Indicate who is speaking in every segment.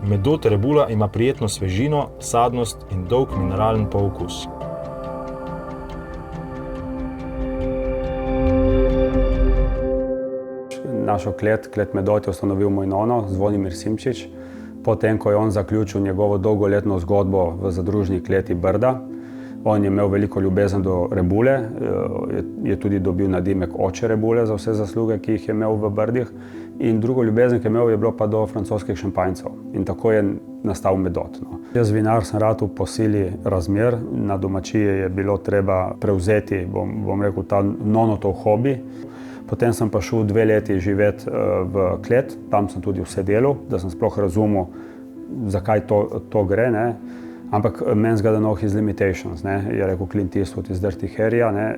Speaker 1: Medod Rebula ima prijetno svežino, sadnost in dolg mineralen pookus.
Speaker 2: Našo klet Medod je ustanovil moj nono, Zvonimir Simčič, potem, ko je on zaključil njegovo dolgoletno zgodbo v zadružni kleti Brda. On je imel veliko ljubezen do rebule, je tudi dobil nadimek oče rebule za vse zasluge, ki jih je imel v Brdih. In drugo ljubezen, ki je imel, je bilo pa do francoskih šampanjcev. In tako je nastal Medod. Jaz vinar sem rad v posili razmer, na domačiji je bilo treba prevzeti, bom rekel, ta nonotov hobi. Potem sem pa šel 2 leti živeti v klet, tam sem tudi vse delal, da sem sploh razumel, zakaj to gre, ne. Ampak man's got to know his limitations, ne, je rekel Clint Eastwood iz Dirty Harryja, ne.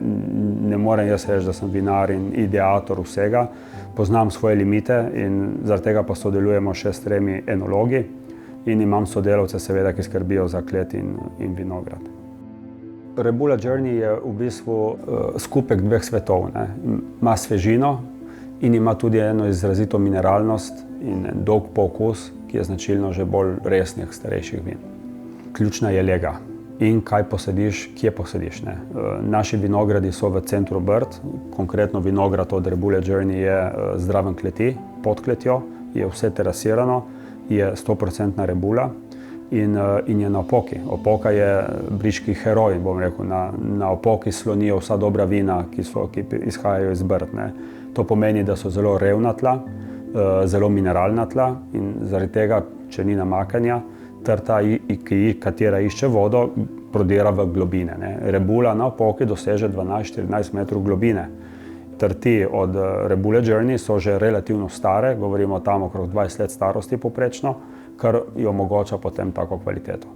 Speaker 2: Ne morem jaz reči, da sem vinar in ideator vsega, poznam svoje limite in zaradi tega pa sodelujemo še s 3 enologi in imam sodelavce seveda, ki skrbijo za klet in vinograd. Rebula Journey je v bistvu skupek 2 svetov, ne. Ima svežino in ima tudi eno izrazito mineralnost in dolg pookus, ki je značilno že bolj resnih, starejših vin. Ključna je lega in kaj posadiš, kje posadiš, ne. Naši vinogradi so v centru Brd, konkretno vinograd od Rebule Journey je zraven kleti, pod kletjo, je vse terasirano, je 100% rebula in je na Opoki. Opoka je briški heroj, bom rekel, na Opoki slonijo vsa dobra vina, ki izhajajo iz Brd, ne. To pomeni, da so zelo revna tla, zelo mineralna tla in zaradi tega, če ni namakanja, trta, katera išče vodo, prodira v globine, ne. Rebula na Opoki doseže 12-14 metrov globine. Trti od Rebule Journey so že relativno stare, govorimo tam okrog 20 let starosti povprečno, kar jo omogoča potem tako kvaliteto.